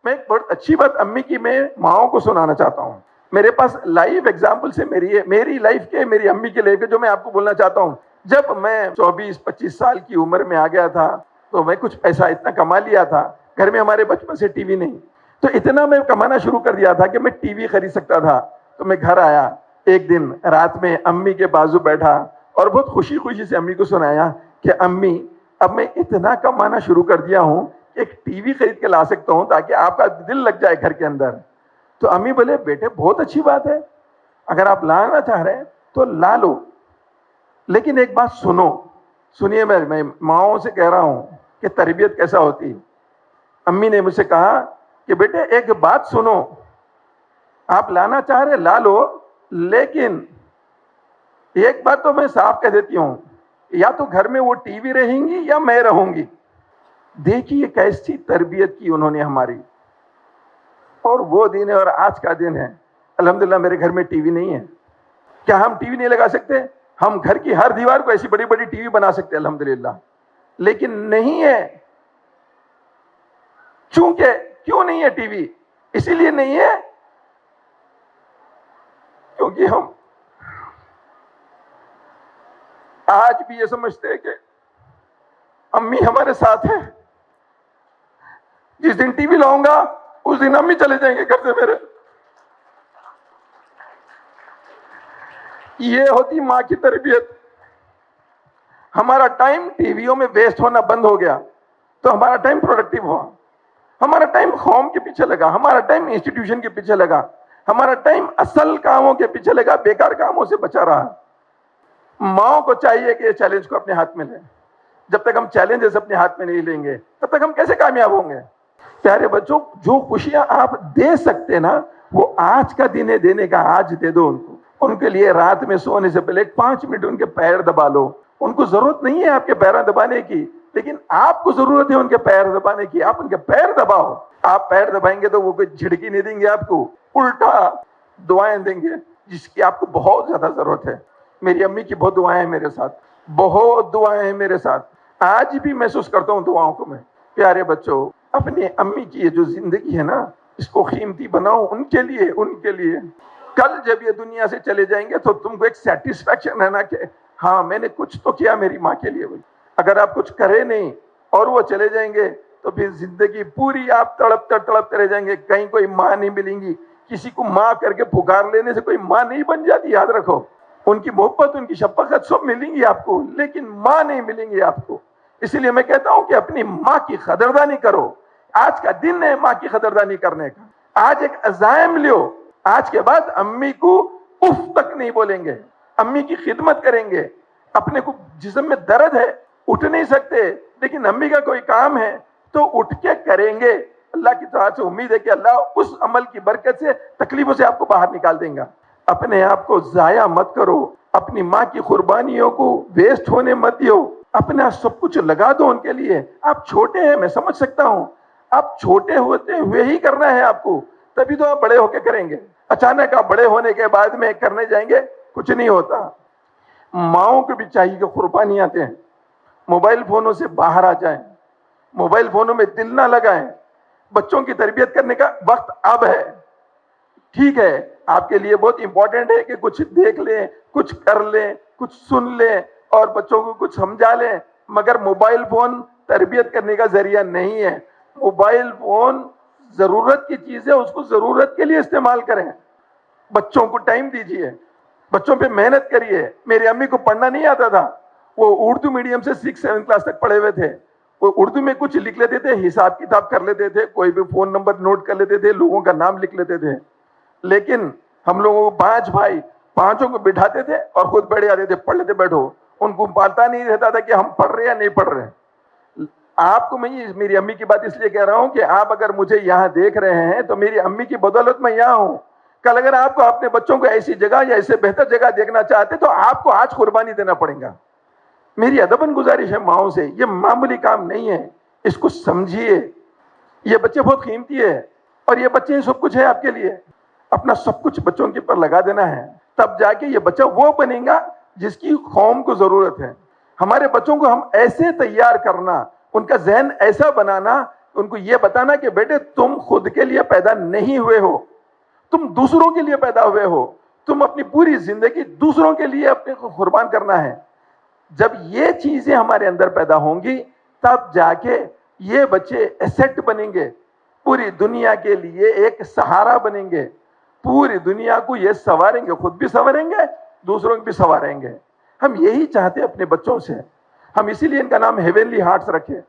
میں ایک بہت اچھی بات امی کی میں ماؤں کو سنانا چاہتا ہوں. میرے پاس لائیو ایگزامپل سے میری لائف کے، میری امی کے لائف کے، جو میں آپ کو بولنا چاہتا ہوں. جب میں 24-25 سال کی عمر میں آ گیا تھا تو میں کچھ پیسہ اتنا کما لیا تھا. گھر میں ہمارے بچپن سے ٹی وی نہیں، تو اتنا میں کمانا شروع کر دیا تھا کہ میں ٹی وی خرید سکتا تھا. تو میں گھر آیا ایک دن رات میں، امی کے بازو بیٹھا اور بہت خوشی خوشی سے امی کو سنایا کہ امی اب میں اتنا کمانا شروع کر دیا ہوں کہ ایک ٹی وی خرید کے لا سکتا ہوں تاکہ آپ کا دل لگ جائے گھر کے اندر. تو امی بولے بیٹے بہت اچھی بات ہے، اگر آپ لانا چاہ رہے ہیں تو لا لو، لیکن ایک بات سنیے، میں ماؤں سے کہہ رہا ہوں کہ تربیت کیسا ہوتی. امی نے مجھ سے کہا کہ بیٹے ایک بات سنو، آپ لانا چاہ رہے لا لو، لیکن ایک بات تو میں صاف کہہ دیتی ہوں، یا تو گھر میں وہ ٹی وی رہیں گی یا میں رہوں گی. دیکھیے کیسی تربیت کی انہوں نے ہماری. اور وہ دن ہے اور آج کا دن ہے. الحمدللہ میرے گھر میں ٹی وی نہیں ہے. کیا ہم ٹی وی نہیں لگا سکتے؟ ہم گھر کی ہر دیوار کو ایسی بڑی بڑی ٹی وی بنا سکتے الحمدللہ، لیکن نہیں ہے. کیوں نہیں ہے ٹی وی؟ اسی لیے نہیں ہے کیونکہ ہم آج بھی یہ سمجھتے ہیں کہ امی ہمارے ساتھ ہے. جس دن ٹی وی لاؤں گا اس دن امی چلے جائیں گے گھر سے میرے. یہ ہوتی ماں کی تربیت. ہمارا ٹائم ٹی ویوں میں ویسٹ ہونا بند ہو گیا تو ہمارا ٹائم پروڈکٹیو ہوا. ہمارا ٹائم قوم کے پیچھے لگا، ہمارا ٹائم انسٹیٹیوشن کے پیچھے لگا، ہمارا ٹائم اصل کاموں کے پیچھے لگا، بیکار کاموں سے بچا رہا. ماؤں کو چاہیے کہ یہ چیلنج کو اپنے ہاتھ میں لیں. جب تک ہم چیلنجز اپنے ہاتھ میں نہیں لیں گے تب تک ہم کیسے کامیاب ہوں گے؟ پیارے بچوں، جو خوشیاں آپ دے سکتے نا وہ آج کا دن ہے دینے کا، آج دے دو ان کو. ان کے لیے رات میں سونے سے پہلے 5 منٹ ان کے پیر دبا لو. ان کو ضرورت نہیں ہے آپ کے پیروں دبانے کی، لیکن آپ کو ضرورت ہے ان کے پیر دبانے کی. آپ ان کے پیر دباؤ. آپ پیر دبائیں گے تو وہ کوئی جھڑکی نہیں دیں گے آپ کو، الٹا دعائیں دیں گے جس کی آپ کو بہت زیادہ ضرورت ہے. میری امی کی بہت دعائیں ہیں میرے ساتھ، بہت دعائیں ہیں میرے ساتھ. آج بھی محسوس کرتا ہوں دعاؤں کو میں. پیارے بچوں، اپنی امی کی یہ جو زندگی ہے نا اس کو قیمتی بناؤ ان کے لیے. کل جب یہ دنیا سے چلے جائیں گے تو تم کو ایک سیٹسفیکشن ہے نا کہ ہاں میں نے کچھ تو کیا میری ماں کے لیے. اگر آپ کچھ کرے نہیں اور وہ چلے جائیں گے تو پھر زندگی پوری آپ تڑپتے رہ جائیں گے. کہیں کوئی ماں نہیں ملیں گی. کسی کو ماں کر کے پکار لینے سے کوئی ماں نہیں بن جاتی، یاد رکھو. ان کی محبت، ان کی شفقت سب ملیں گی آپ کو، لیکن ماں نہیں ملیں گی آپ کو. اسی لیے میں کہتا ہوں کہ اپنی ماں کی قدردانی کرو. آج کا دن ہے ماں کی قدردانی کرنے کا. آج ایک عزائم لو، آج کے بعد امی کو اف تک نہیں بولیں گے، امی کی خدمت کریں گے. اپنے کو جسم میں درد ہے، اٹھ نہیں سکتے، لیکن امی کا کوئی کام ہے تو اٹھ کے کریں گے. اللہ کی طرف سے امید ہے کہ اللہ اس عمل کی برکت سے تکلیفوں سے آپ کو باہر نکال دیں گا. اپنے آپ کو ضائع مت کرو، اپنی ماں کی قربانیوں کو ویسٹ ہونے مت دیو. اپنا سب کچھ لگا دو ان کے لیے. آپ چھوٹے ہیں، میں سمجھ سکتا ہوں، آپ چھوٹے ہوتے ہوئے ہی کرنا ہے آپ کو، تبھی تو آپ بڑے ہو کے کریں گے. اچانک آپ بڑے ہونے کے بعد میں کرنے جائیں گے، کچھ نہیں ہوتا. ماؤں کو بھی چاہیے کہ قربانیاں دیں. موبائل فونوں سے باہر آ جائیں، موبائل فونوں میں دل نہ لگائیں. بچوں کی تربیت کرنے کا وقت اب ہے. ٹھیک ہے آپ کے لیے بہت امپورٹنٹ ہے کہ کچھ دیکھ لیں، کچھ کر لیں، کچھ سن لیں اور بچوں کو کچھ سمجھا لیں، مگر موبائل فون تربیت کرنے کا ذریعہ نہیں ہے. موبائل فون ضرورت کی چیز ہے، اس کو ضرورت کے لیے استعمال کریں. بچوں کو ٹائم دیجیے، بچوں پہ محنت کریے. میری امی کو پڑھنا نہیں آتا تھا، وہ اردو میڈیم سے 6-7 کلاس تک پڑھے ہوئے تھے. وہ اردو میں کچھ لکھ لیتے تھے، حساب کتاب کر لیتے تھے، کوئی بھی فون نمبر نوٹ کر لیتے تھے، لوگوں کا نام لکھ لیتے تھے. لیکن ہم لوگوں کو 5 بھائی، 5 کو بٹھاتے تھے اور خود بیٹھ جاتے تھے، پڑھ لیتے بیٹھو. ان کو پتا نہیں رہتا تھا کہ ہم پڑھ رہے یا نہیں پڑھ رہے. آپ کو میں میری امی کی بات اس لیے کہہ رہا ہوں کہ آپ اگر مجھے یہاں دیکھ رہے ہیں تو میری امی کی بدولت میں یہاں ہوں. کل اگر آپ کو اپنے بچوں کو ایسی جگہ یا ایسے بہتر جگہ دیکھنا چاہتے تو آپ کو آج قربانی دینا پڑے گا. میری ادباً گزارش ہے ماؤں سے، یہ معمولی کام نہیں ہے، اس کو سمجھیے. یہ بچے بہت قیمتی ہے اور یہ بچے سب کچھ ہے آپ کے لیے. اپنا سب کچھ بچوں کے پر لگا دینا ہے، تب جا کے یہ بچہ وہ بنے گا جس کی قوم کو ضرورت ہے. ہمارے بچوں کو ہم ایسے تیار کرنا، ان کا ذہن ایسا بنانا ان کو یہ بتانا کہ بیٹے تم خود کے لیے پیدا نہیں ہوئے ہو، تم دوسروں کے لیے پیدا ہوئے ہو، تم اپنی پوری زندگی دوسروں کے لیے اپنے کو قربان کرنا ہے۔ جب یہ چیزیں ہمارے اندر پیدا ہوں گی تب جا کے یہ بچے ایسٹ بنیں گے، پوری دنیا کے لیے ایک سہارا بنیں گے، پوری دنیا کو یہ سنواریں گے، خود بھی سنوریں گے، دوسروں کو بھی سنواریں گے۔ ہم یہی چاہتے ہیں اپنے بچوں سے، ہم اسی لیے ان کا نام ہیونلی ہارٹس رکھے۔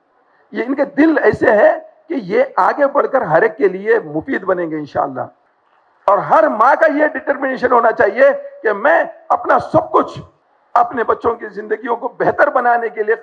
یہ ان کے دل ایسے ہیں کہ یہ آگے بڑھ کر ہر ایک کے لیے مفید بنیں گے انشاءاللہ۔ اور ہر ماں کا یہ ڈٹرمنیشن ہونا چاہیے کہ میں اپنا سب کچھ اپنے بچوں کی زندگیوں کو بہتر بنانے کے لیے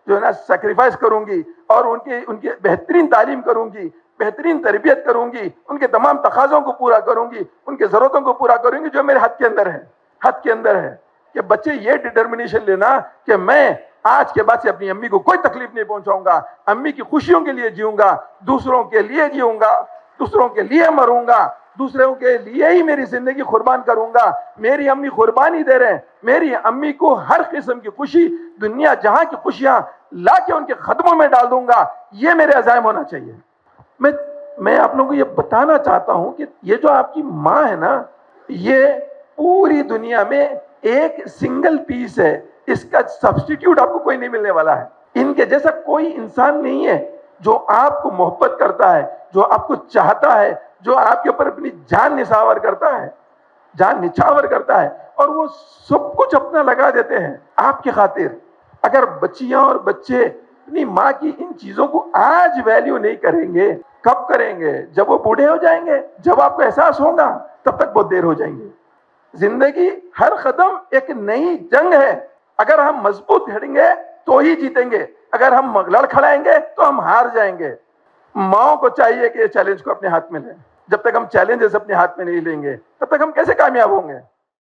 جو ہے نا سیکریفائس کروں گی، اور ان کی بہترین تعلیم کروں گی، بہترین تربیت کروں گی، ان کے تمام تقاضوں کو پورا کروں گی، ان کے ضرورتوں کو پورا کروں گی جو میرے حد کے اندر ہے، حد کے اندر ہے۔ کہ بچے یہ ڈٹرمنیشن لینا کہ میں آج کے بعد سے اپنی امی کو کوئی تکلیف نہیں پہنچاؤں گا، امی کی خوشیوں کے لیے جیوں گا، دوسروں کے لیے جیوں گا، دوسروں کے لیے مروں گا، دوسروں کے لیے ہی میری زندگی قربان کروں گا۔ میری امی قربانی دے رہے ہیں، میری امی کو ہر قسم کی خوشی، دنیا جہاں کی خوشیاں لا کے ان کے قدموں میں ڈال دوں گا، یہ میرے عزائم ہونا چاہیے۔ میں آپ لوگوں کو یہ بتانا چاہتا ہوں کہ یہ جو آپ کی ماں ہے نا، یہ پوری دنیا میں ایک سنگل پیس ہے، اس کا سبسٹیٹیوٹ آپ کو کوئی نہیں ملنے والا ہے۔ ان کے جیسا کوئی انسان نہیں ہے جو آپ کو محبت کرتا ہے، جو آپ کو چاہتا ہے، جو آپ کے اوپر اپنی جان نچھاور کرتا ہے، اور وہ سب کچھ اپنا لگا دیتے ہیں آپ کی خاطر۔ اگر بچیاں اور بچے اپنی ماں کی ان چیزوں کو آج ویلیو نہیں کریں گے، کب کریں گے؟ جب وہ بوڑھے ہو جائیں گے، جب آپ کو احساس ہوگا، تب تک بہت دیر ہو جائیں گے۔ زندگی ہر قدم ایک نئی جنگ ہے، اگر ہم مضبوط لڑیں گے تو ہی جیتیں گے، اگر ہم لڑکھڑائیں گے تو ہم ہار جائیں گے۔ ماؤں کو چاہیے کہ یہ چیلنج کو اپنے ہاتھ میں لیں۔ جب تک ہم چیلنجز اپنے ہاتھ میں نہیں لیں گے تب تک ہم کیسے کامیاب ہوں گے؟